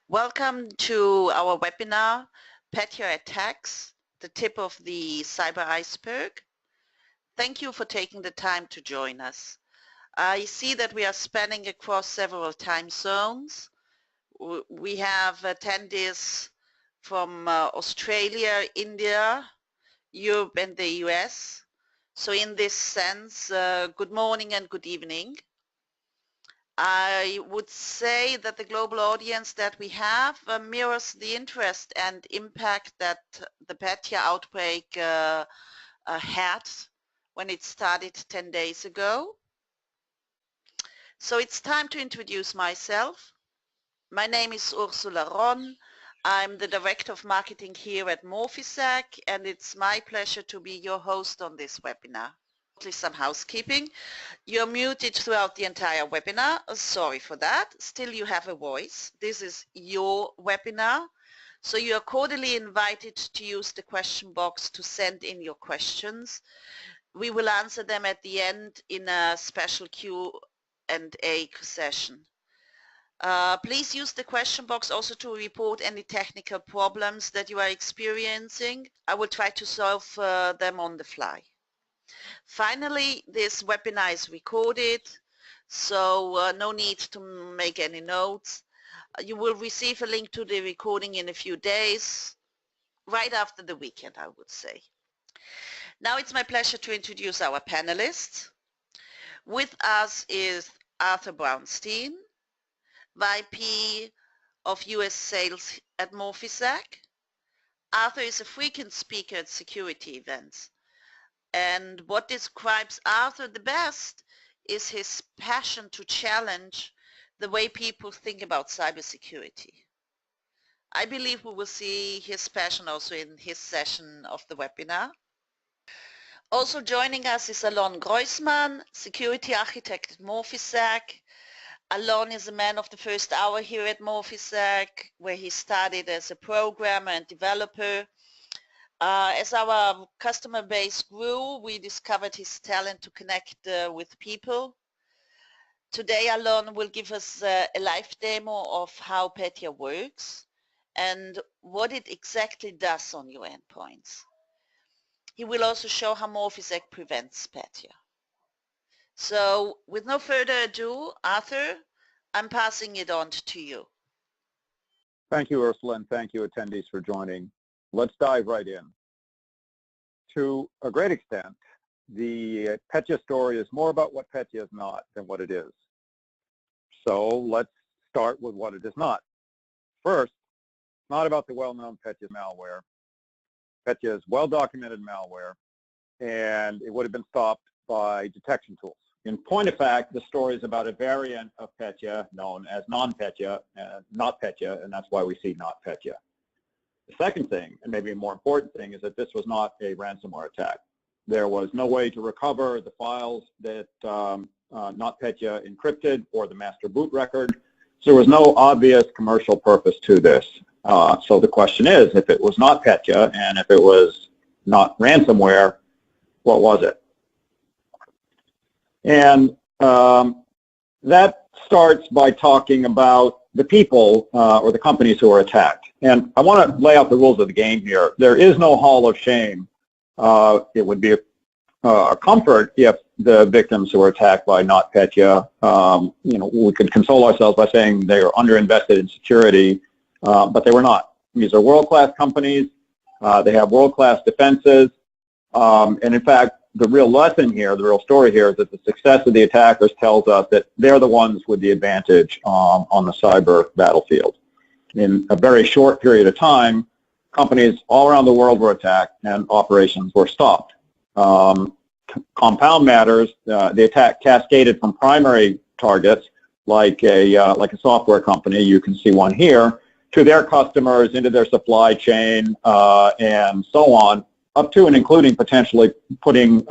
Welcome to our webinar, Petya Attacks, the tip of the cyber iceberg. Thank you for taking the time to join us. I see that we are spanning across several time zones. We have attendees from Australia, India, Europe and the US. So in this sense, good morning and good evening. I would say that the global audience that we have mirrors the interest and impact that the Petya outbreak had when it started 10 days ago. So it's time to introduce myself. My name is Ursula Ron. I'm the Director of Marketing here at Morphisec, and it's my pleasure to be your host on this webinar. Some housekeeping. You're muted throughout the entire webinar. Sorry for that. Still you have a voice. This is your webinar. So you are cordially invited to use the question box to send in your questions. We will answer them at the end in a special Q&A session. Please use the question box also to report any technical problems that you are experiencing. I will try to solve them on the fly. Finally, this webinar is recorded, so no need to make any notes. You will receive a link to the recording in a few days, right after the weekend, I would say. Now it's my pleasure to introduce our panelists. With us is Arthur Brownstein, VP of US Sales at Morphisec. Arthur is a frequent speaker at security events. And what describes Arthur the best is his passion to challenge the way people think about cybersecurity. I believe we will see his passion also in his session of the webinar. Also joining us is Alon Groisman, security architect at Morphisec. Alon is a man of the first hour here at Morphisec, where he started as a programmer and developer. As our customer base grew, we discovered his talent to connect with people. Today, Alon will give us a live demo of how Petya works and what it exactly does on your endpoints. He will also show how Morphisec prevents Petya. So, with no further ado, Arthur, I'm passing it on to you. Thank you, Ursula, and thank you, attendees, for joining. Let's dive right in. To a great extent, the Petya story is more about what Petya is not than what it is. So let's start with what it is not. First, it's not about the well-known Petya malware. Petya is well-documented malware, and it would have been stopped by detection tools. In point of fact, the story is about a variant of Petya known as non-Petya, notPetya, and that's why we see notPetya. The second thing, and maybe a more important thing, is that this was not a ransomware attack. There was no way to recover the files that notPetya encrypted or the master boot record. So there was no obvious commercial purpose to this. So the question is, if it was not Petya and if it was not ransomware, what was it? And that starts by talking about the people or the companies who are attacked. And I want to lay out the rules of the game here. There is no hall of shame. It would be a comfort if the victims who were attacked by notPetya, we could console ourselves by saying they are underinvested in security, but they were not. These are world-class companies. They have world-class defenses. And in fact, the real lesson here, the real story here, is that the success of the attackers tells us that they're the ones with the advantage on the cyber battlefield. In a very short period of time, companies all around the world were attacked and operations were stopped. Compound matters, the attack cascaded from primary targets like a software company, you can see one here, to their customers, into their supply chain, and so on, up to and including potentially putting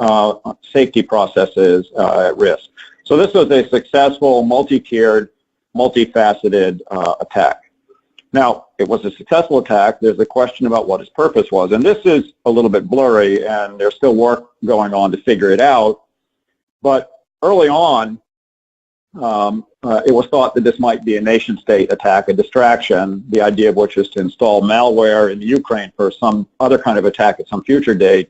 safety processes at risk. So this was a successful, multi-tiered, multifaceted attack. Now, it was a successful attack. There's a question about what its purpose was, and this is a little bit blurry, and there's still work going on to figure it out. But early on, it was thought that this might be a nation-state attack, a distraction, the idea of which is to install malware in the Ukraine for some other kind of attack at some future date.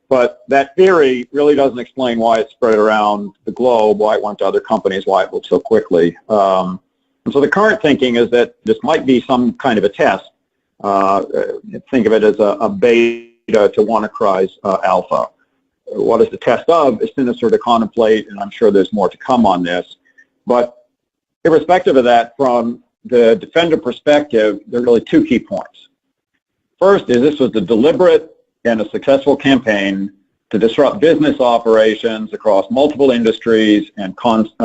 But that theory really doesn't explain why it spread around the globe, why it went to other companies, why it moved so quickly. And so the current thinking is that this might be some kind of a test. Think of it as a beta to WannaCry's alpha. What is the test of is sinister to contemplate, and I'm sure there's more to come on this. But irrespective of that, from the defender perspective, there are really two key points. First is this was a deliberate and a successful campaign to disrupt business operations across multiple industries and continents,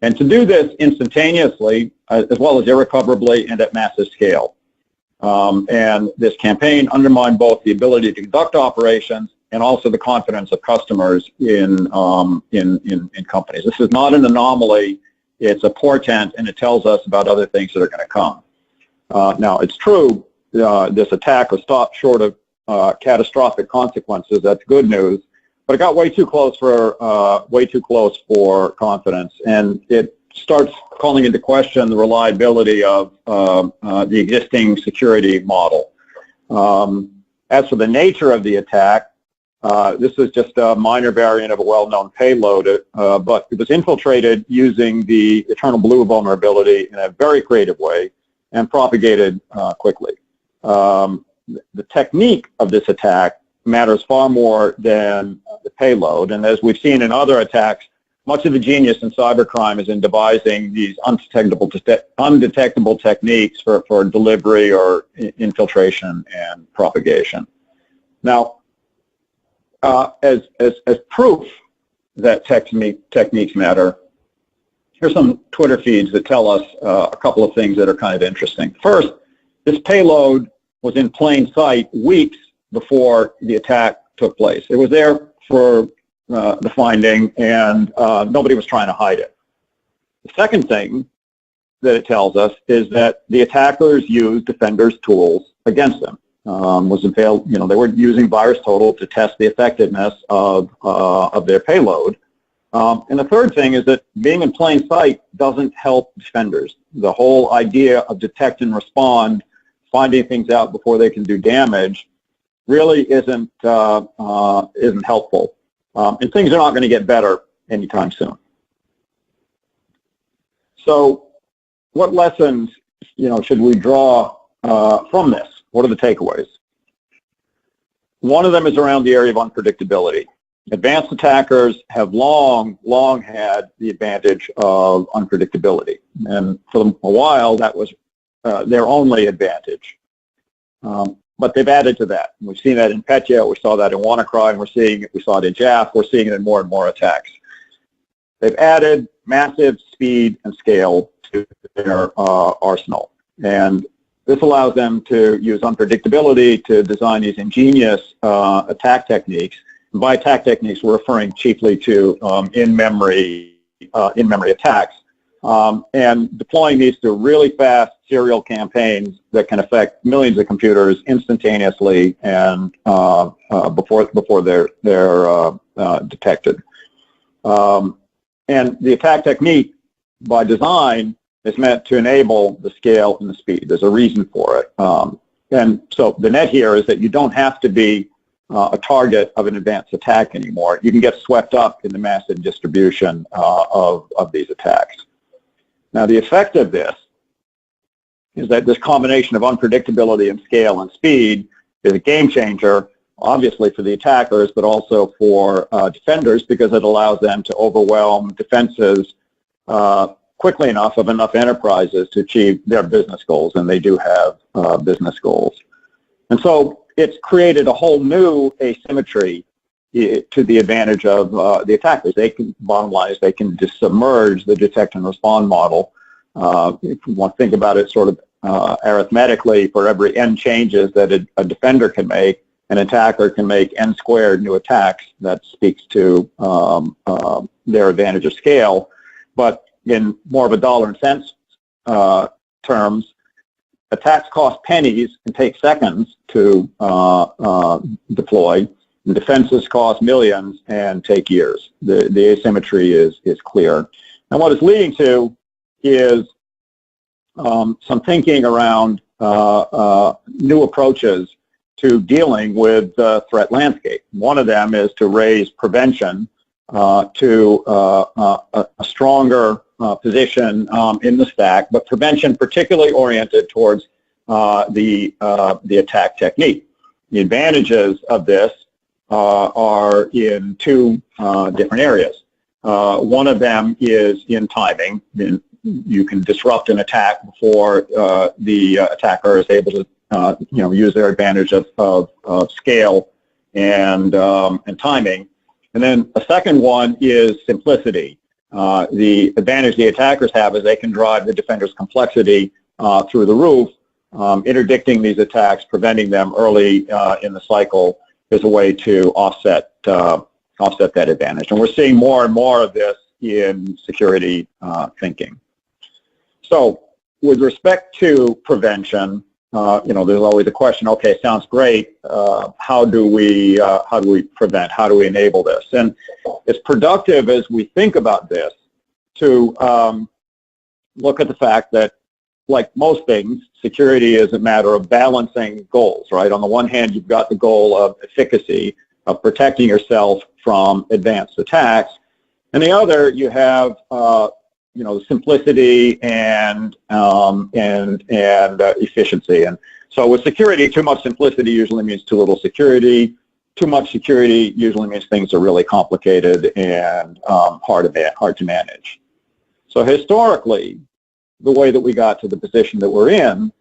and to do this instantaneously as well as irrecoverably and at massive scale. And this campaign undermined both the ability to conduct operations and also the confidence of customers in companies. This is not an anomaly. It's a portent, and it tells us about other things that are going to come. Now, it's true, this attack was stopped short of catastrophic consequences. That's good news. But it got way too close for confidence, and it starts calling into question the reliability of the existing security model. As for the nature of the attack, this is just a minor variant of a well-known payload, but it was infiltrated using the EternalBlue vulnerability in a very creative way and propagated quickly. The technique of this attack matters far more than the payload, and as we've seen in other attacks, much of the genius in cybercrime is in devising these undetectable techniques for delivery or infiltration and propagation. Now, as proof that techniques matter, here's some Twitter feeds that tell us a couple of things that are kind of interesting. First, this payload was in plain sight weeks before the attack took place. It was there for the finding, and nobody was trying to hide it. The second thing that it tells us is that the attackers used defenders' tools against them. They were using VirusTotal to test the effectiveness of their payload. And the third thing is that being in plain sight doesn't help defenders. The whole idea of detect and respond, finding things out before they can do damage, really isn't helpful. And things are not going to get better anytime soon. So, what lessons, should we draw from this? What are the takeaways? One of them is around the area of unpredictability. Advanced attackers have long had the advantage of unpredictability, and for a while that was their only advantage. But they've added to that. We've seen that in Petya, we saw that in WannaCry, and we saw it in JAF, we're seeing it in more and more attacks. They've added massive speed and scale to their arsenal, and this allows them to use unpredictability to design these ingenious attack techniques. And by attack techniques, we're referring chiefly to in-memory attacks, and deploying these to really fast serial campaigns that can affect millions of computers instantaneously and before they're detected. And the attack technique, by design, is meant to enable the scale and the speed. There's a reason for it. And so the net here is that you don't have to be a target of an advanced attack anymore. You can get swept up in the massive distribution of these attacks. Now, the effect of this is that this combination of unpredictability and scale and speed is a game changer, obviously for the attackers, but also for defenders, because it allows them to overwhelm defenses quickly enough of enough enterprises to achieve their business goals, and they do have business goals. And so it's created a whole new asymmetry to the advantage of the attackers. Bottom line is they can just submerge the detect and respond model. If you want to think about it sort of arithmetically, for every n changes that a defender can make, an attacker can make n squared new attacks. That speaks to their advantage of scale. But in more of a dollar and cents terms, attacks cost pennies and take seconds to deploy. And defenses cost millions and take years. The asymmetry is clear. And what it's leading to is some thinking around new approaches to dealing with the threat landscape. One of them is to raise prevention to a stronger position in the stack, but prevention particularly oriented towards the attack technique. The advantages of this are in two different areas. One of them is in timing. You can disrupt an attack before the attacker is able to use their advantage of scale and timing. And then a second one is simplicity. The advantage the attackers have is they can drive the defender's complexity through the roof. Interdicting these attacks, preventing them early in the cycle is a way to offset that advantage. And we're seeing more and more of this in security thinking. So with respect to prevention, there's always a question, okay, sounds great. How do we prevent? How do we enable this? And it's productive as we think about this to look at the fact that, like most things, security is a matter of balancing goals, right? On the one hand, you've got the goal of efficacy, of protecting yourself from advanced attacks. And the other, you have simplicity and efficiency. And so with security, too much simplicity usually means too little security. Too much security usually means things are really complicated and hard to manage. So historically, the way that we got to the position that we're in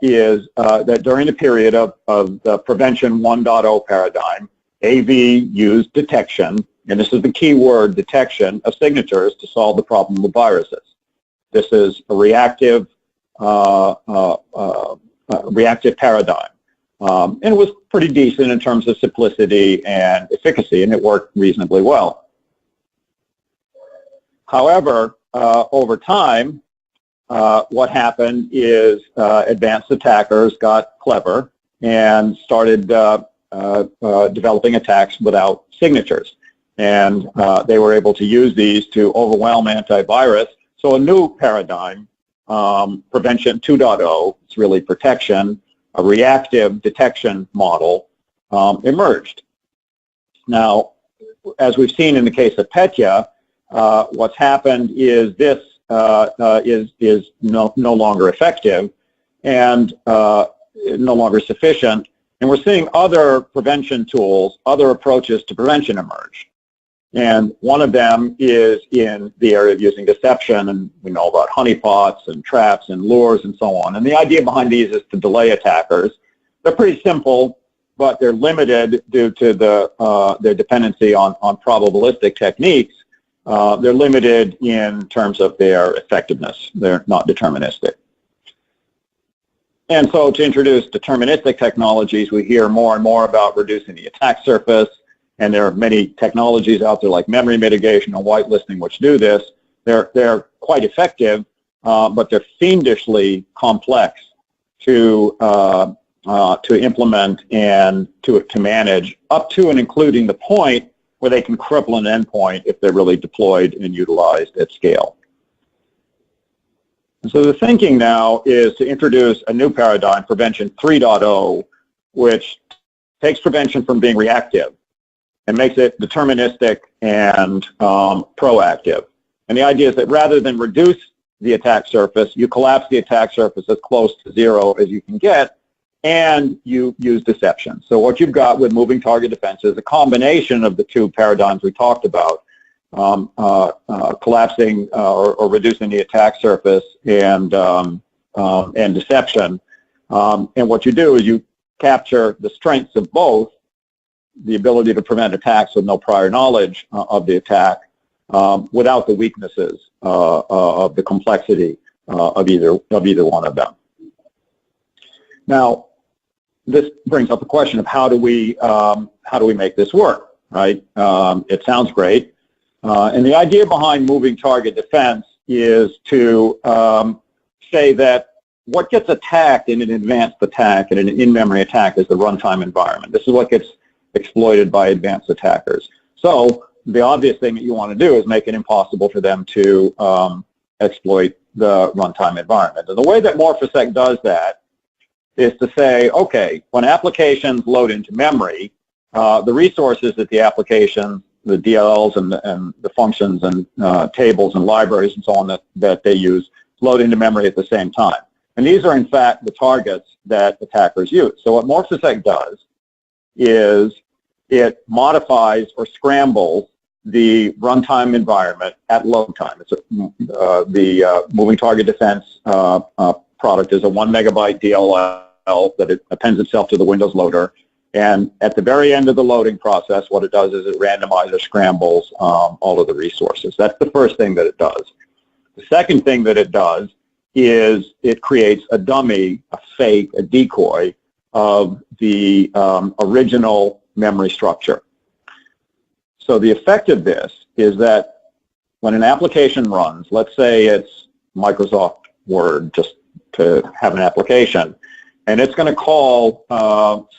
is that during the period of the Prevention 1.0 paradigm, AV used detection, and this is the key word, detection of signatures to solve the problem of viruses. This is a reactive paradigm. And it was pretty decent in terms of simplicity and efficacy, and it worked reasonably well. However, over time, what happened is advanced attackers got clever and started developing attacks without signatures. And they were able to use these to overwhelm antivirus. So a new paradigm, Prevention 2.0, it's really protection, a reactive detection model emerged. Now, as we've seen in the case of Petya, what's happened is this is no longer effective and no longer sufficient. And we're seeing other prevention tools, other approaches to prevention emerge. And one of them is in the area of using deception, and we know about honeypots and traps and lures and so on. And the idea behind these is to delay attackers. They're pretty simple, but they're limited due to their dependency on probabilistic techniques. They're limited in terms of their effectiveness. They're not deterministic. And so to introduce deterministic technologies, we hear more and more about reducing the attack surface. And there are many technologies out there like memory mitigation and whitelisting which do this. They're quite effective, but they're fiendishly complex to implement and to manage, up to and including the point where they can cripple an endpoint if they're really deployed and utilized at scale. And so the thinking now is to introduce a new paradigm, Prevention 3.0, which takes prevention from being reactive and makes it deterministic and proactive. And the idea is that rather than reduce the attack surface, you collapse the attack surface as close to zero as you can get, and you use deception. So what you've got with moving target defense is a combination of the two paradigms we talked about, collapsing or reducing the attack surface and deception. And what you do is you capture the strengths of both, the ability to prevent attacks with no prior knowledge of the attack, without the weaknesses of the complexity of either one of them. Now, this brings up the question of how do we make this work, right? It sounds great, and the idea behind moving target defense is to say that what gets attacked in an advanced attack and an in-memory attack is the runtime environment. This is what gets exploited by advanced attackers. So the obvious thing that you want to do is make it impossible for them to exploit the runtime environment. And the way that Morphisec does that is to say, okay, when applications load into memory, the resources that the application, the DLLs and the functions and tables and libraries and so on that they use load into memory at the same time. And these are, in fact, the targets that attackers use. So what Morphisec does is it modifies or scrambles the runtime environment at load time. It's the moving target defense product is a 1 megabyte DLL that it appends itself to the Windows loader. And at the very end of the loading process, what it does is it randomizes or scrambles all of the resources. That's the first thing that it does. The second thing that it does is it creates a dummy, a fake, a decoy of the original memory structure. So the effect of this is that when an application runs, let's say it's Microsoft Word, just to have an application, and it's going to call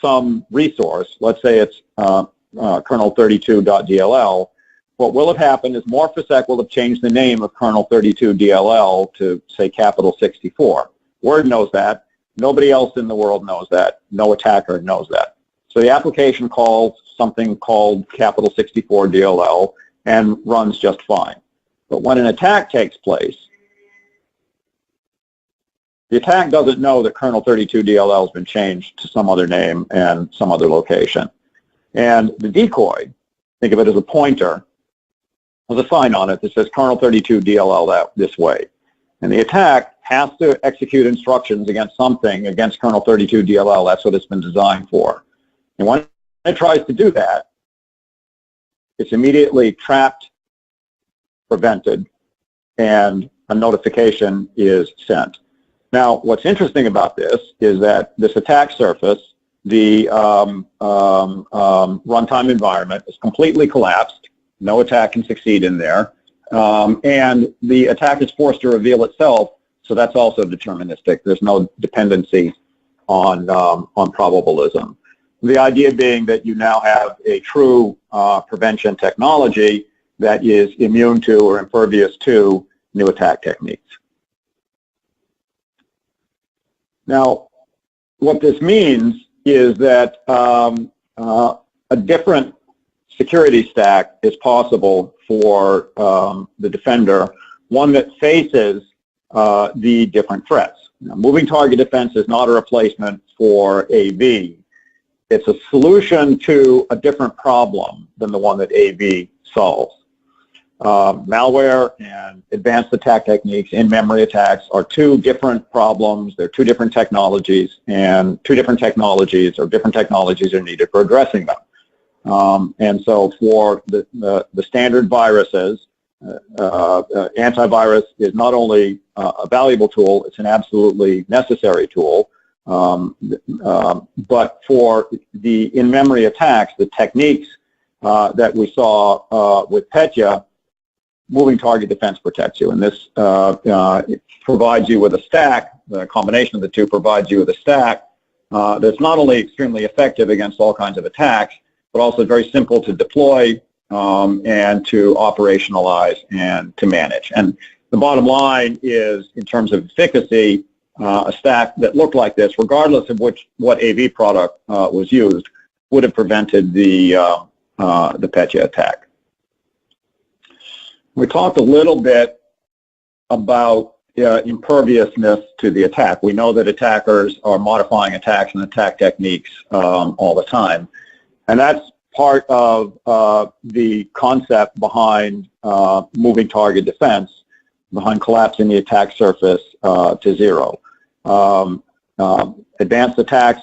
some resource, let's say it's kernel32.dll, what will have happened is Morphisec will have changed the name of kernel32.dll to, say, capital 64. Word knows that. Nobody else in the world knows that. No attacker knows that. So the application calls something called capital 64 DLL and runs just fine. But when an attack takes place, the attack doesn't know that kernel32.dll has been changed to some other name and some other location. And the decoy, think of it as a pointer, has a sign on it that says kernel32.dll this way. And the attack has to execute instructions against something, against kernel32.dll. That's what it's been designed for. And when it tries to do that, it's immediately trapped, prevented, and a notification is sent. Now, what's interesting about this is that this attack surface, the runtime environment, is completely collapsed. No attack can succeed in there. And the attack is forced to reveal itself, so that's also deterministic. There's no dependency on probabilism. The idea being that you now have a true prevention technology that is immune to or impervious to new attack techniques. Now, what this means is that a different security stack is possible for the defender, one that faces the different threats. Now, moving target defense is not a replacement for AV. It's a solution to a different problem than the one that AV solves. Malware and advanced attack techniques, in-memory attacks, are two different problems. They're two different technologies, and two different technologies are needed for addressing them. And so for the standard viruses, antivirus is not only a valuable tool, it's an absolutely necessary tool. But for the in-memory attacks, the techniques that we saw with Petya, moving target defense protects you. And this it provides you with a stack. The combination of the two provides you with a stack that's not only extremely effective against all kinds of attacks, but also very simple to deploy and to operationalize and to manage. And the bottom line is, in terms of efficacy, a stack that looked like this, regardless of what AV product was used, would have prevented the Petya attack. We talked a little bit about imperviousness to the attack. We know that attackers are modifying attacks and attack techniques all the time. And that's part of the concept behind moving target defense, behind collapsing the attack surface to zero. Advanced attacks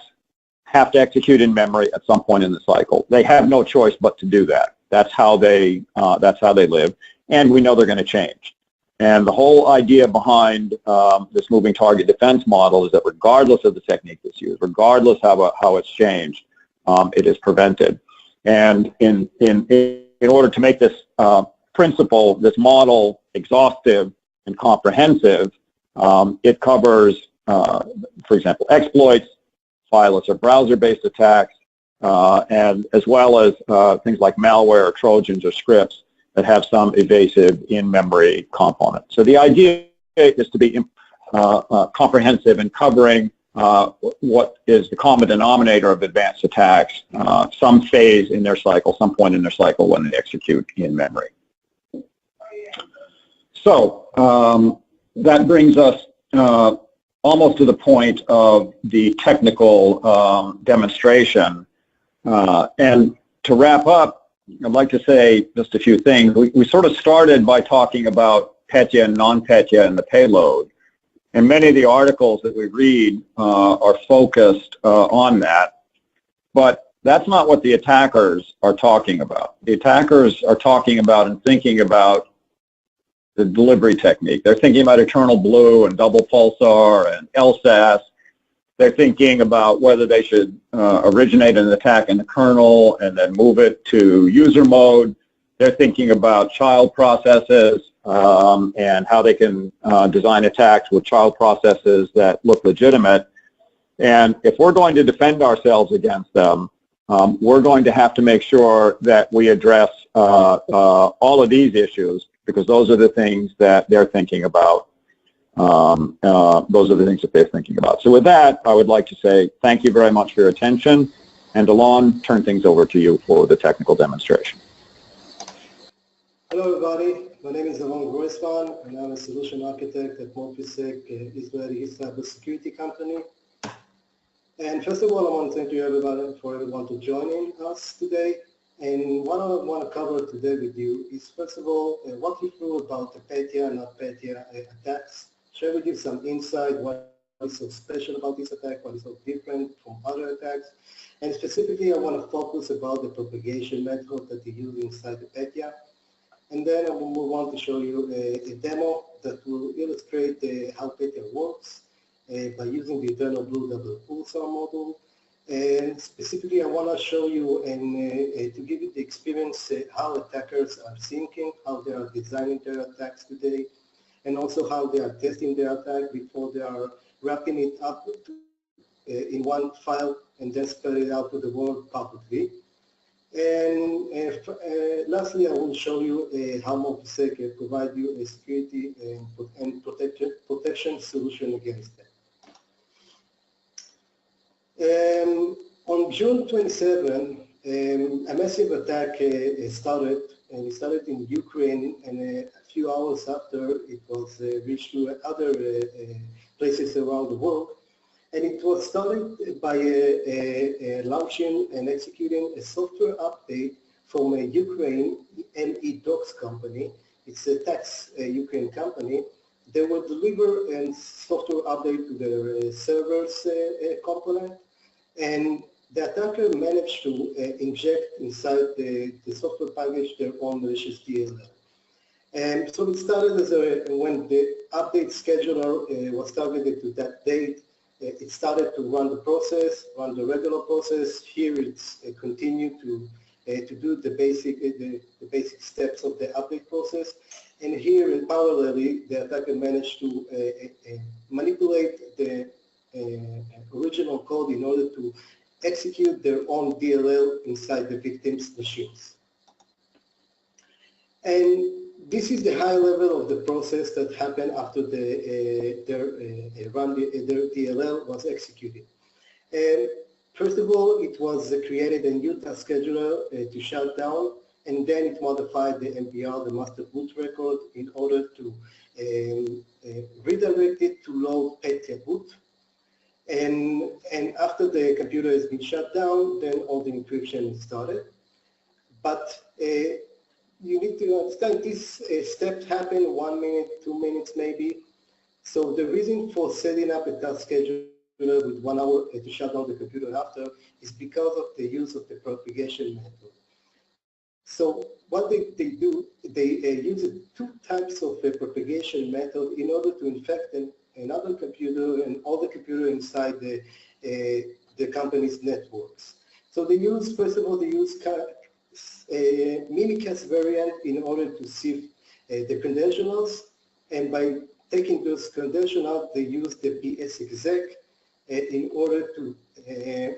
have to execute in memory at some point in the cycle. They have no choice but to do that. That's how they live, and we know they're going to change. And the whole idea behind this moving target defense model is that regardless of the technique that's used, regardless how it's changed, it is prevented. And in order to make this principle, this model, exhaustive and comprehensive, it covers, for example, exploits, fileless or browser-based attacks, and as well as things like malware, Trojans, or scripts that have some evasive in-memory component. So the idea is to be comprehensive in covering what is the common denominator of advanced attacks, some phase in their cycle, some point in their cycle when they execute in memory. So that brings us almost to the point of the technical demonstration. And to wrap up, I'd like to say just a few things. We sort of started by talking about Petya and notPetya and the payload. And many of the articles that we read are focused on that. But that's not what the attackers are talking about. The attackers are talking about and thinking about the delivery technique. They're thinking about EternalBlue and DoublePulsar and LSAS. They're thinking about whether they should originate an attack in the kernel and then move it to user mode. They're thinking about child processes and how they can design attacks with child processes that look legitimate. And if we're going to defend ourselves against them, we're going to have to make sure that we address all of these issues, because those are the things that they're thinking about. Those are the things that they're thinking about. So with that, I would like to say thank you very much for your attention. And Alon, turn things over to you for the technical demonstration. Hello, everybody. My name is Alon Groisman, and I'm a solution architect at Morphisec, Israeli cybersecurity company. And first of all, I want to thank you everyone to joining us today. And what I want to cover today with you is, first of all, walk you through about the Petya and notPetya attacks, share with you some insight, what is so special about this attack, what is so different from other attacks. And specifically, I want to focus about the propagation method that you use inside the Petya. And then I will move on to show you a demo that will illustrate how Petya works by using the EternalBlue DoublePulsar model. And specifically, I want to show you and to give you the experience how attackers are thinking, how they are designing their attacks today, and also how they are testing their attack before they are wrapping it up in one file and then spread it out to the world publicly. And lastly, I will show you how Morphisec provide you a security and protection solution against that. On June 27, a massive attack started, and it started in Ukraine, and a few hours after it was reached to other places around the world. And it was started by launching and executing a software update from a Ukraine LE-Docs company. It's a tax Ukraine company. They will deliver a software update to their servers component, and the attacker managed to inject inside the software package their own malicious DLL. And so it started as when the update scheduler was targeted to that date. It started to run the process, run the regular process. Here it's continued to do the basic steps of the update process. And here in parallel, the attacker managed to manipulate the original code in order to execute their own DLL inside the victim's machines. And this is the high level of the process that happened after their DLL was executed. First of all, it was created a new task scheduler to shut down, and then it modified the MBR, the master boot record, in order to redirect it to load Petya boot. And after the computer has been shut down, then all the encryption started. But you need to understand this step happened 1 minute, 2 minutes maybe. So the reason for setting up a task scheduler with 1 hour to shut down the computer after is because of the use of the propagation method. So what they do, they use two types of propagation method in order to infect another computer and all the computer inside the company's networks. So they use, first of all, they use a minicast variant in order to sift the credentials, and by taking those credentials, they use the PS exec in order to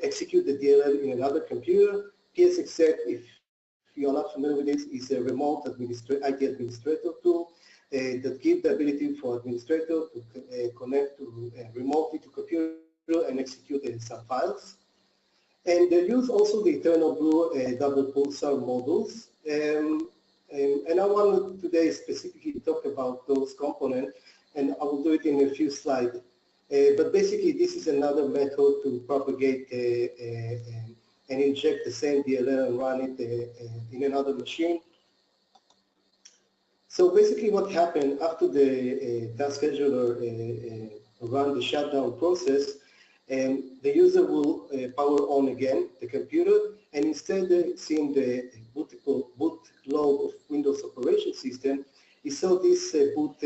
execute the DLL in another computer. PSExec, if you are not familiar with this, is a remote IT administrator tool that gives the ability for administrator to connect remotely to computer and execute some files. And they use also the EternalBlue DoublePulsar modules. And I want to today specifically talk about those components, and I will do it in a few slides. But basically, this is another method to propagate and inject the same DLL and run it in another machine. So basically what happened after the task scheduler run the shutdown process, the user will power on again the computer, and instead of seeing the boot load of Windows operation system, he saw this boot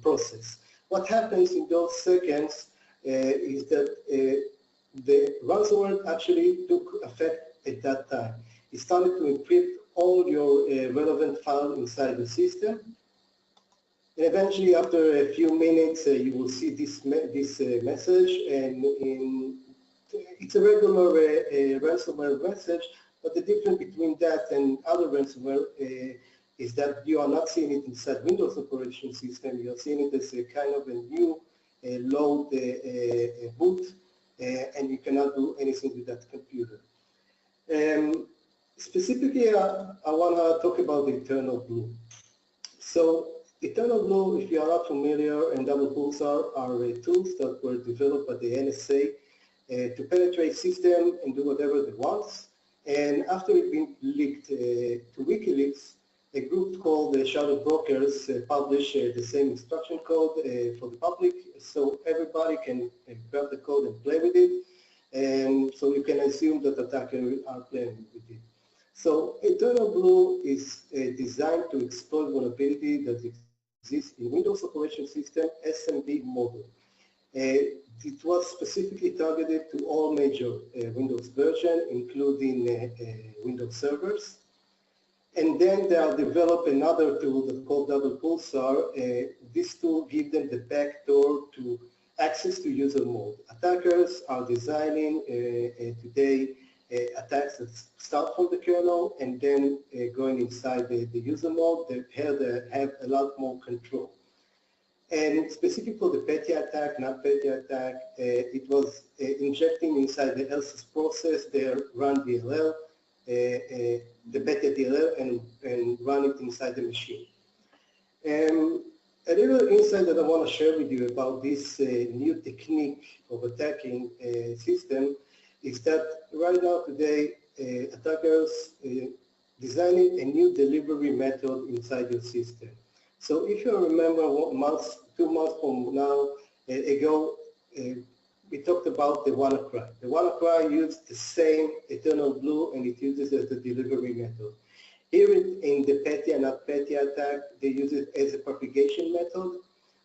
process. What happens in those seconds is that the ransomware actually took effect at that time. It started to encrypt all your relevant files inside the system. And eventually, after a few minutes, you will see this message, and it's a regular ransomware message, but the difference between that and other ransomware is that you are not seeing it inside Windows operating system. You are seeing it as a kind of a new load boot, and you cannot do anything with that computer. Specifically, I want to talk about the EternalBlue. So EternalBlue, if you are not familiar, and DoublePulsar are tools that were developed by the NSA to penetrate system and do whatever they want. And after it being leaked to WikiLeaks, a group called the Shadow Brokers published the same instruction code for the public, so everybody can grab the code and play with it. And so you can assume that attackers are playing with it. So EternalBlue is designed to exploit vulnerability that exists in Windows operation system SMB model. It was specifically targeted to all major Windows versions, including Windows servers. And then they have developed another tool that's called DoublePulsar. This tool gives them the backdoor to access to user mode. Attackers are designing today attacks that start from the kernel and then going inside the user mode. They have a lot more control. And specific for the Petya attack, notPetya attack, it was injecting inside the else's process their run DLL, the Petya DLL, and run it inside the machine. A little insight that I want to share with you about this new technique of attacking system is that right now today attackers designing a new delivery method inside your system. So if you remember 2 months from now ago, we talked about the WannaCry. The WannaCry used the same EternalBlue, and it uses it as a delivery method. Here in the Petya and notPetya attack, they use it as a propagation method,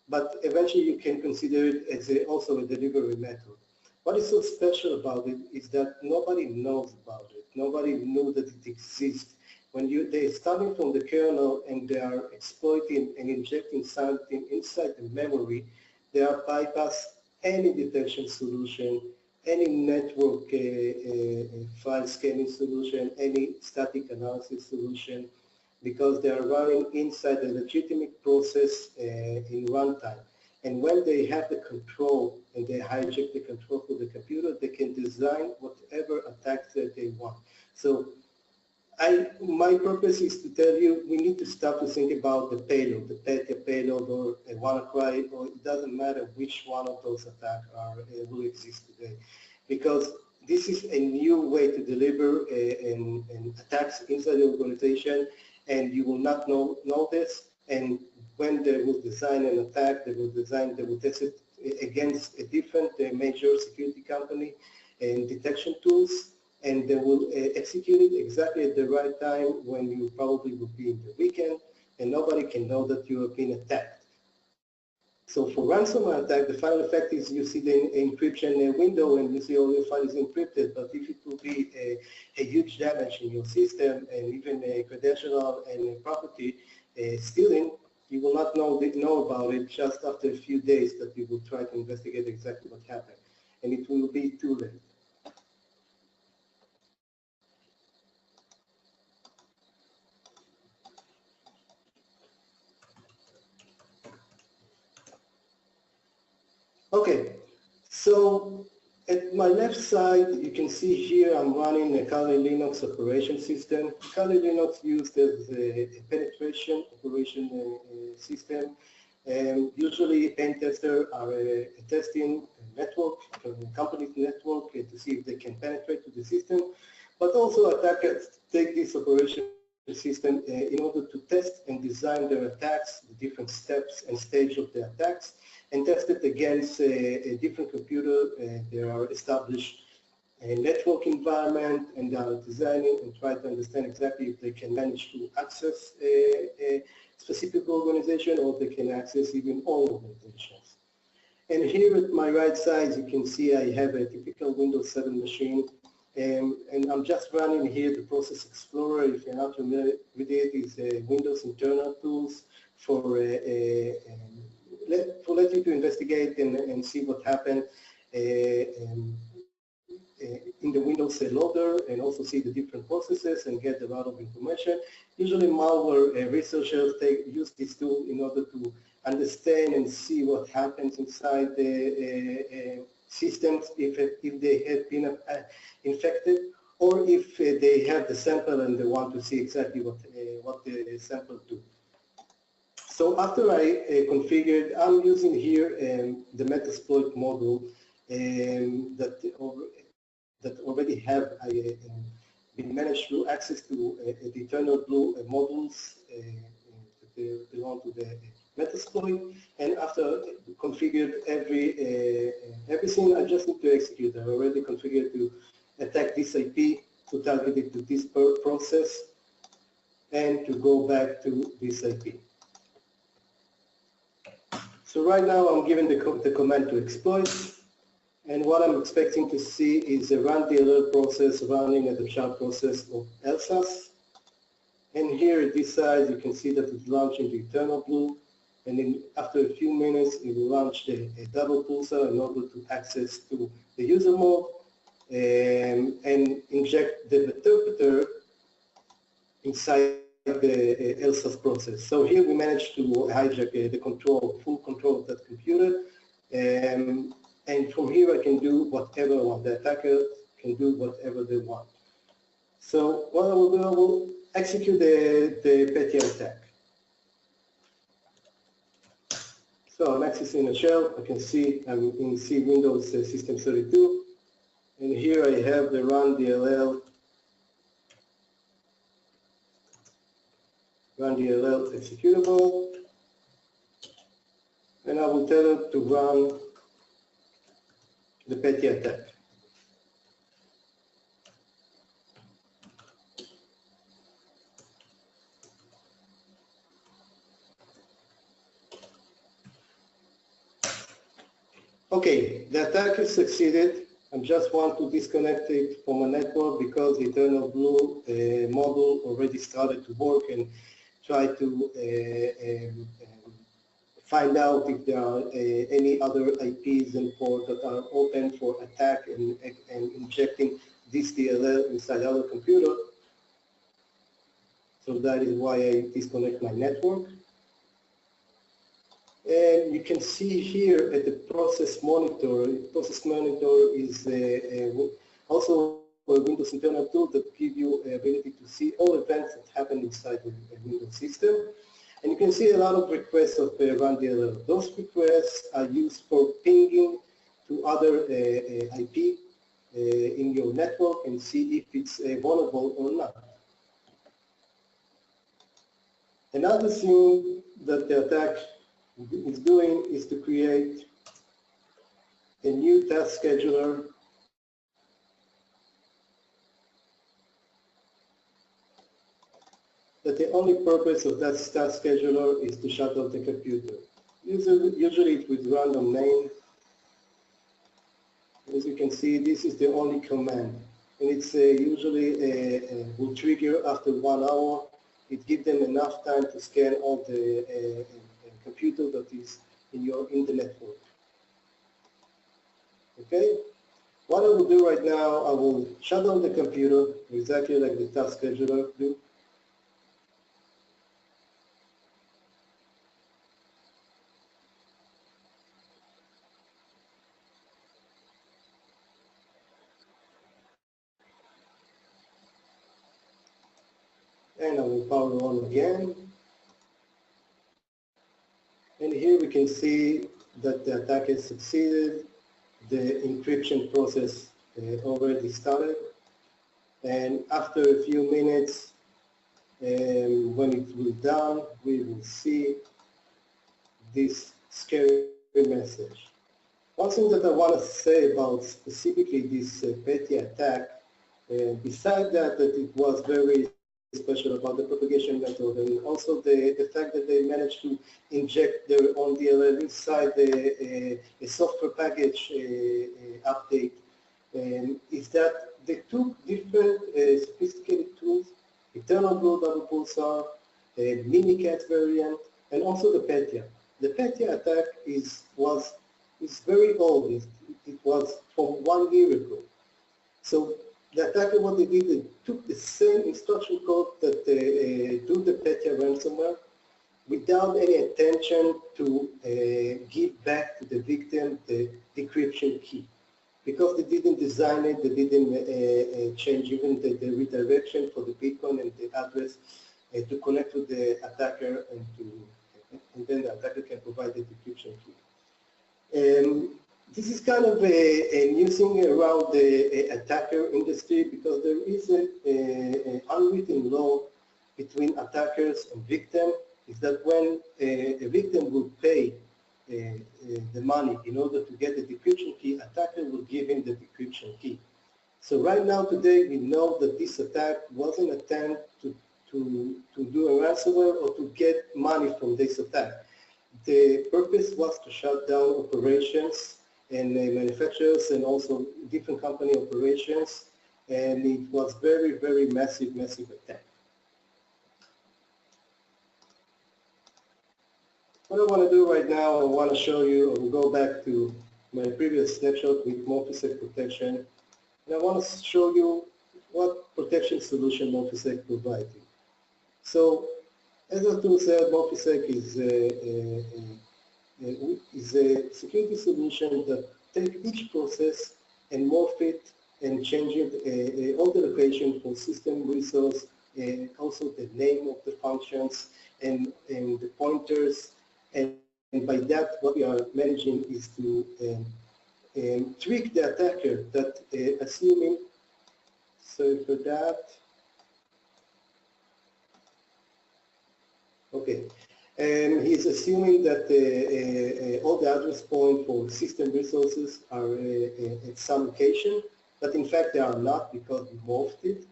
but eventually you can consider it as also a delivery method. What is so special about it is that nobody knows about it. Nobody knew that it exists. When they're starting from the kernel and they are exploiting and injecting something inside the memory, they are bypass any detection solution, any network file scanning solution, any static analysis solution, because they are running inside a legitimate process in runtime. And when they have the control and they hijack the control for the computer, they can design whatever attacks that they want. So my purpose is to tell you we need to start to think about the payload, the Petya payload or a WannaCry, or it doesn't matter which one of those attacks will exist today. Because this is a new way to deliver attacks inside the organization, and you will not know this. And when they will design an attack, they will test it against a different major security company and detection tools, and they will execute it exactly at the right time when you probably would be in the weekend, and nobody can know that you have been attacked. So for ransomware attack, the final effect is you see the encryption window and you see all your files encrypted, but if it will be a huge damage in your system and even a credential and a property stealing, you will not know about it just after a few days that you will try to investigate exactly what happened, and it will be too late. Okay, so at my left side, you can see here I'm running a Kali Linux operation system. Kali Linux used as a penetration operation system. And usually pen testers are testing a network, a company's network to see if they can penetrate to the system. But also attackers take this operation system in order to test and design their attacks, the different steps and stage of the attacks, and test it against a different computer. There are established network environment, and they are designing and try to understand exactly if they can manage to access a specific organization, or they can access even all organizations. And here at my right side, you can see I have a typical Windows 7 machine, and I'm just running here the Process Explorer. If you're not familiar with it, it's Windows internal tools for let you to investigate and see what happened in the Windows loader, and also see the different processes and get a lot of information. Usually malware researchers use this tool in order to understand and see what happens inside the systems, if they have been infected, or if they have the sample and they want to see exactly what the sample do. So after I configured, I'm using here the Metasploit module that already have been managed to access to the EternalBlue modules that belong to the Metasploit. And after configured everything, I just need to execute. I already configured to attack this IP, to target it to this process, and to go back to this IP. So right now I'm giving the command to exploit, and what I'm expecting to see is a run DLL process running at the child process of LSAS. And here at this side you can see that it's launching the EternalBlue, and then after a few minutes it will launch a DoublePulsar in order to access to the user mode and inject the interpreter inside the LSAS process. So here we managed to hijack the full control of that computer, and from here I can do whatever I want. The attacker can do whatever they want. So what I will do, I will execute the Petya attack. So I'm accessing a shell. I can see I'm in C Windows System 32, and here I have the run DLL executable, and I will tell it to run the Petya attack. Okay, the attack has succeeded. I just want to disconnect it from a network because the EternalBlue module already started to work and try to find out if there are any other IPs and ports that are open for attack and injecting this DLL inside our computer. So that is why I disconnect my network. And you can see here at the process monitor. Process monitor is also a Windows internal tool that gives you the ability to see all events that happen inside the Windows system. And you can see a lot of requests of run DLL. Those requests are used for pinging to other IP in your network and see if it's vulnerable or not. Another thing that the attack is doing is to create a new task scheduler that the only purpose of that task scheduler is to shut off the computer. Usually it with random name. As you can see, this is the only command, and it's usually will trigger after 1 hour it gives them enough time to scan all the computer that is in the network. Okay? What I will do right now, I will shut down the computer exactly like the task scheduler do. And I will power on again. And here we can see that the attack has succeeded. The encryption process already started. And after a few minutes, when it will done, we will see this scary message. One thing that I want to say about specifically this Petya attack, besides that it was very special about the propagation method, and also the fact that they managed to inject their own DLL inside a software package update, is that they took different sophisticated tools, EternalBlue, DoublePulsar, Mimikat variant, and also the Petya. The Petya attack is very old. It was from 1 year ago. So the attacker, what they did, they took the same instruction code that do the Petya ransomware without any attention to give back to the victim the decryption key. Because they didn't design it, they didn't change even the redirection for the beacon and the address to connect to the attacker, and then the attacker can provide the decryption key. This is kind of a new thing around the attacker industry, because there is an unwritten law between attackers and victim, is that when a victim will pay the money in order to get the decryption key, attacker will give him the decryption key. So right now today we know that this attack was an attempt to do a ransomware or to get money from this attack. The purpose was to shut down operations and manufacturers and also different company operations, and it was very, very massive attack. What I want to do right now, I want to show you, I will go back to my previous snapshot with Morphisec protection, and I want to show you what protection solution Morphisec provided. So, as I said, Morphisec is a security solution that takes each process and morph it and change it, all the location for system resource, and also the name of the functions and the pointers. And by that, what we are managing is to trick the attacker that assuming, sorry for that. Okay. He's assuming that all the address points for system resources are at some location, but in fact they are not, because we morphed it.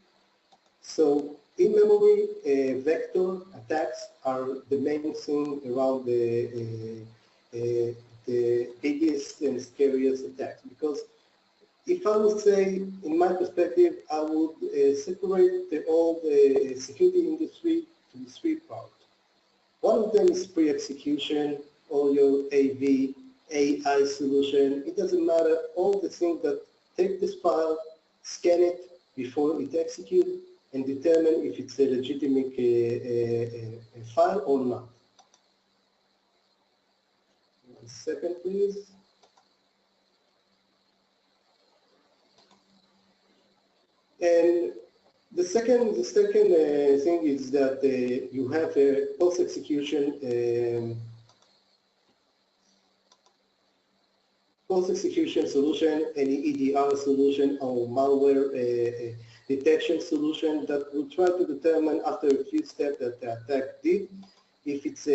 So in-memory vector attacks are the main thing around the biggest and scariest attacks, because if I would say, in my perspective, I would separate all the security industry to 3 parts. One of them is pre-execution, or your AV, AI solution. It doesn't matter, all the things that take this file, scan it before it executes, and determine if it's a legitimate file or not. 1 second, please. And the second thing is that you have a post-execution solution, any EDR solution or malware detection solution that will try to determine after a few steps that the attack did if it's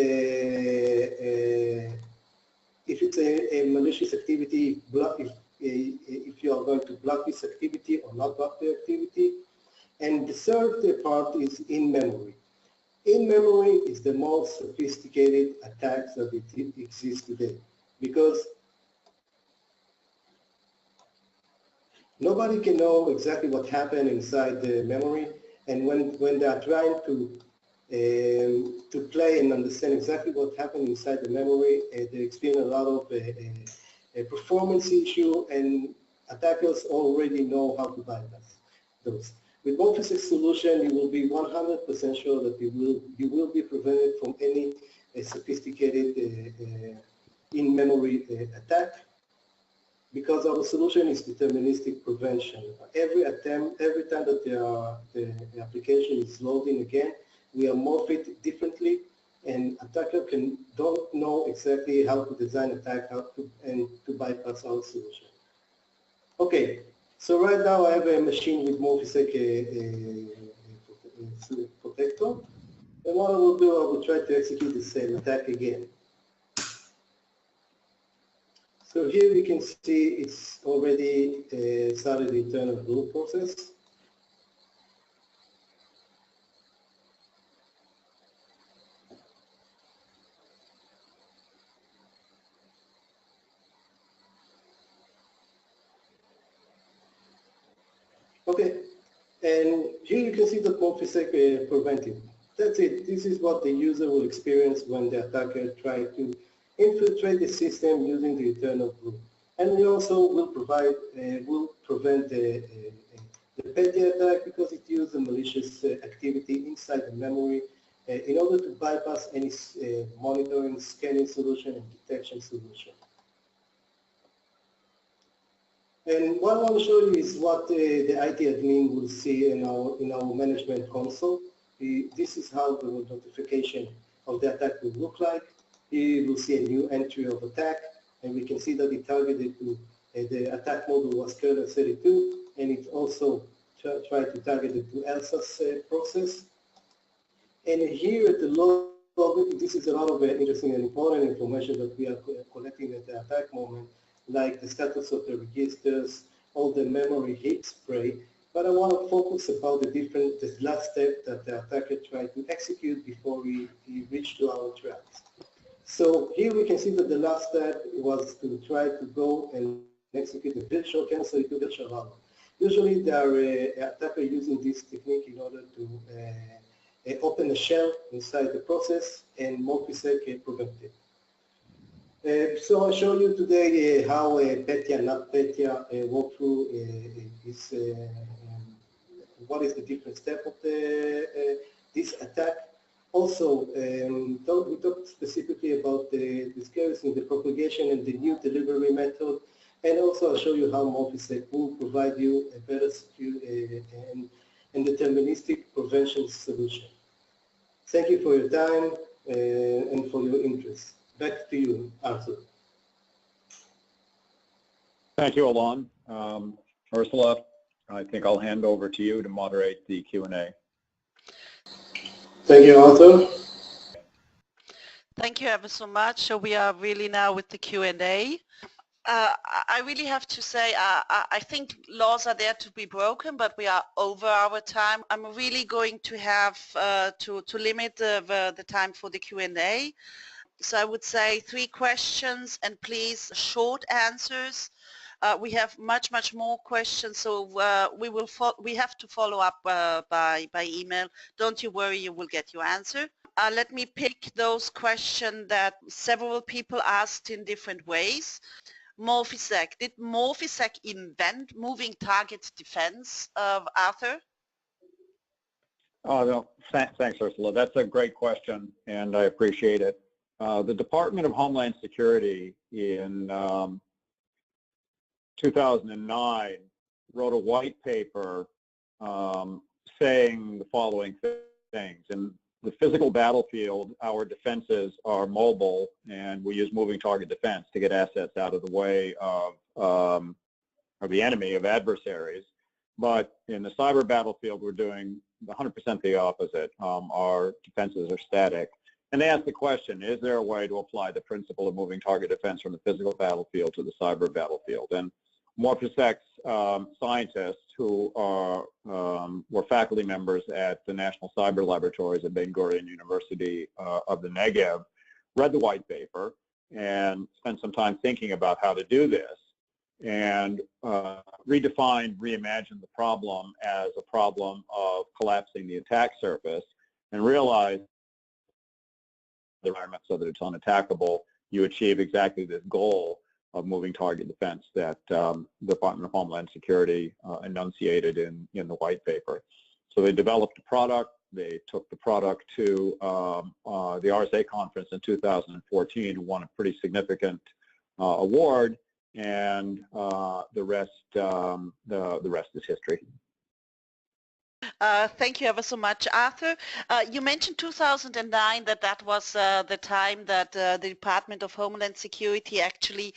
a malicious activity, if you are going to block this activity or not block the activity. And the third part is in-memory. In-memory is the most sophisticated attacks that exist today, because nobody can know exactly what happened inside the memory, and when they are trying to to play and understand exactly what happened inside the memory. They experience a lot of performance issue, and attackers already know how to bypass those. With Morphisec solution, you will be 100% sure that you will be prevented from any sophisticated in-memory attack, because our solution is deterministic prevention. Every time that the application is loading again, we are morph it differently, and attacker don't know exactly how to design attack, and to bypass our solution. Okay, so right now I have a machine with Morphisec protector, and what I will do, I will try to execute the same attack again. So here we can see it's already started the EternalBlue process. Okay, and here you can see the Morphisec prevented. That's it. This is what the user will experience when the attacker tries to infiltrate the system using the EternalBlue. And we also will prevent the Petya attack, because it uses a malicious activity inside the memory in order to bypass any monitoring, scanning solution, and detection solution. And what I want to show you is what the IT admin will see in our management console. This is how the notification of the attack will look like. Here you will see a new entry of attack, and we can see that it targeted to the attack model was kernel 32, and it also tried to target it to ELSA's process. And here at the log, this is a lot of interesting and important information that we are collecting at the attack moment, like the status of the registers, all the memory hit spray. But I want to focus about the last step that the attacker tried to execute before he reached to our traps. So here we can see that the last step was to try to go and execute the virtual kernel 32 virtual hour. Usually they are attacker using this technique in order to open a shell inside the process, and Morphisec prevent it. So I'll show you today how Petya, notPetya walk through what is the different step of this attack. Also, we talked specifically about the scares in the propagation and the new delivery method, and also I'll show you how Morphisec will provide you a better secure and deterministic prevention solution. Thank you for your time and for your interest. Back to you, Arthur. Thank you, Alon. Ursula, I think I'll hand over to you to moderate the Q&A. Thank you, Arthur. Thank you ever so much. So we are really now with the Q&A. I really have to say, I think laws are there to be broken, but we are over our time. I'm really going to have to limit the time for the Q&A. So I would say 3 questions, and please short answers. We have much more questions, so we have to follow up by email. Don't you worry, you will get your answer. Let me pick those questions that several people asked in different ways. Morphisec. Did Morphisec invent moving target defense, Arthur? Oh, no, thanks, Ursula. That's a great question, and I appreciate it. The Department of Homeland Security in 2009 wrote a white paper saying the following things. In the physical battlefield, our defenses are mobile, and we use moving target defense to get assets out of the way of the enemy, of adversaries. But in the cyber battlefield, we're doing 100% the opposite. Our defenses are static. And they asked the question, is there a way to apply the principle of moving target defense from the physical battlefield to the cyber battlefield? And Morphisec's scientists, who were faculty members at the National Cyber Laboratories at Ben Gurion University of the Negev, read the white paper and spent some time thinking about how to do this, and reimagined the problem as a problem of collapsing the attack surface, and realize the environment so that it's unattackable, you achieve exactly this goal of moving target defense that the Department of Homeland Security enunciated in the white paper. So they developed a product. They took the product to the RSA conference in 2014 and won a pretty significant award, and the rest is history. Thank you ever so much, Arthur. You mentioned 2009, that was the time that the Department of Homeland Security actually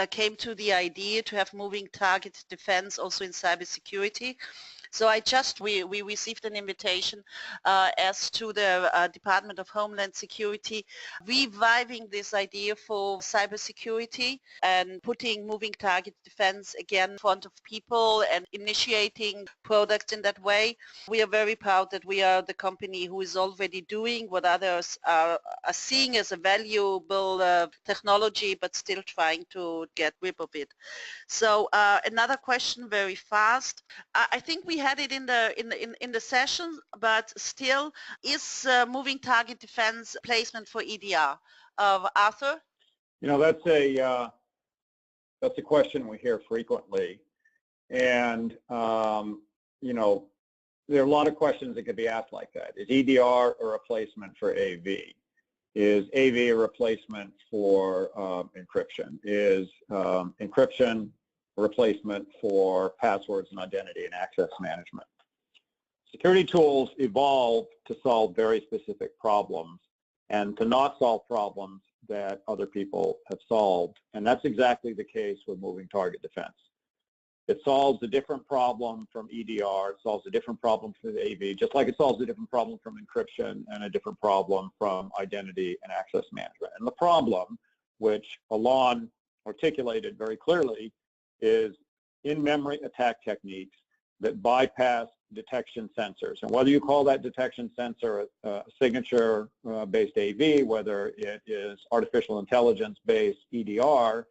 came to the idea to have moving target defense also in cybersecurity. So we received an invitation as to the Department of Homeland Security reviving this idea for cybersecurity and putting moving target defense again in front of people and initiating products in that way. We are very proud that we are the company who is already doing what others are seeing as a valuable technology, but still trying to get rid of it. So another question very fast. I think we had it in the session, but still, is moving target defense placement for EDR? Arthur? That's a question we hear frequently, and there are a lot of questions that could be asked like that. Is EDR a replacement for AV? Is AV a replacement for encryption? Is encryption a replacement for passwords and identity and access management? Security tools evolve to solve very specific problems and to not solve problems that other people have solved, and that's exactly the case with moving target defense. It solves a different problem from EDR, it solves a different problem from AV, just like it solves a different problem from encryption and a different problem from identity and access management. And the problem, which Alon articulated very clearly, is in-memory attack techniques that bypass detection sensors. And whether you call that detection sensor a signature-based AV, whether it is artificial intelligence-based EDR,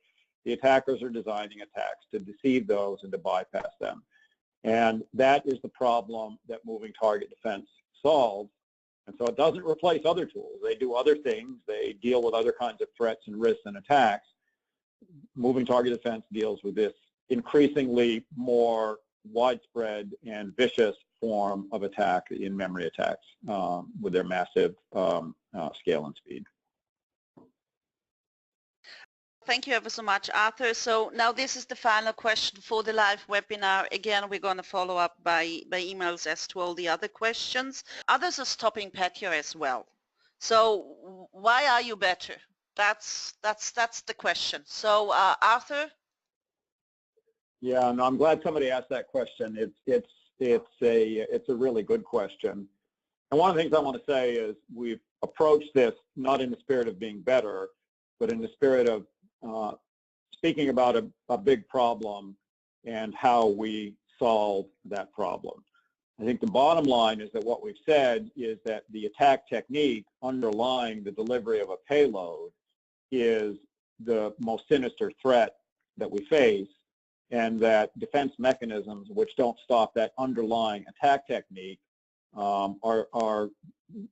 the attackers are designing attacks to deceive those and to bypass them. And that is the problem that moving target defense solves. And so it doesn't replace other tools. They do other things. They deal with other kinds of threats and risks and attacks. Moving target defense deals with this increasingly more widespread and vicious form of attack, in-memory attacks, with their massive scale and speed. Thank you ever so much, Arthur. So now this is the final question for the live webinar. Again, we're going to follow up by emails as to all the other questions. Others are stopping Petya as well. So why are you better? That's the question. So Arthur? Yeah, no, I'm glad somebody asked that question. It's a really good question. And one of the things I want to say is we've approached this not in the spirit of being better, but in the spirit of speaking about a big problem and how we solve that problem. I think the bottom line is that what we've said is that the attack technique underlying the delivery of a payload is the most sinister threat that we face, and that defense mechanisms which don't stop that underlying attack technique are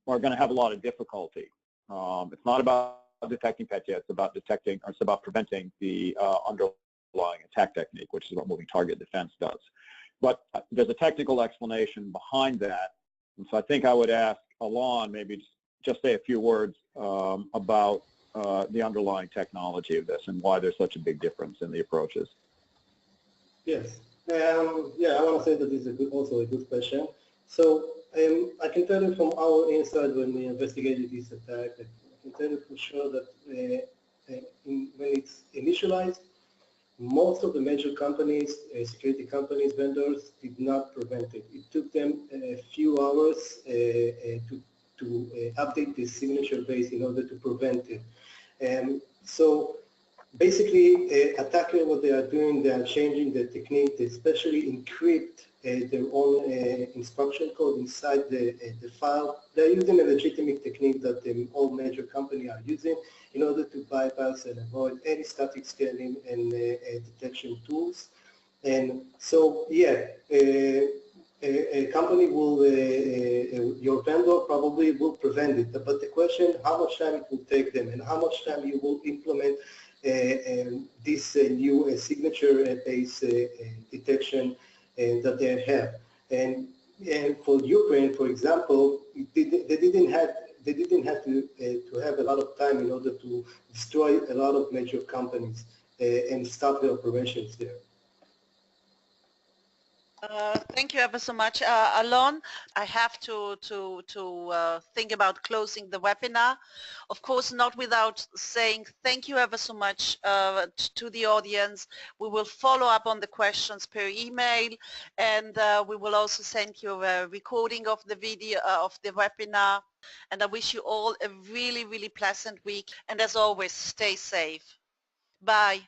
going to have a lot of difficulty. It's not about detecting Petya, it's about detecting, or it's about preventing the underlying attack technique, which is what moving target defense does. But there's a technical explanation behind that, and so I think I would ask Alon maybe just say a few words about the underlying technology of this and why there's such a big difference in the approaches. Yes. Yeah, I want to say that this is also a good question. So I can tell you from our inside when we investigated this attack, I can tell you for sure that when it's initialized, most of the major companies, security companies, vendors, did not prevent it. It took them a few hours to update the signature base in order to prevent it. So basically, attackers, what they are doing, they are changing the technique, they especially encrypt their own instruction code inside the file. They're using a legitimate technique that all major companies are using in order to bypass and avoid any static scanning and detection tools. And so, yeah, a company will, your vendor probably will prevent it. But the question, how much time it will take them and how much time you will implement this new signature-based detection that they have. And for Ukraine, for example, they didn't have to have a lot of time in order to destroy a lot of major companies and stop the operations there. Thank you ever so much, Alon. I have to think about closing the webinar. Of course, not without saying thank you ever so much to the audience. We will follow up on the questions per email, and we will also send you a recording of the video of the webinar. And I wish you all a really, really pleasant week. And as always, stay safe. Bye.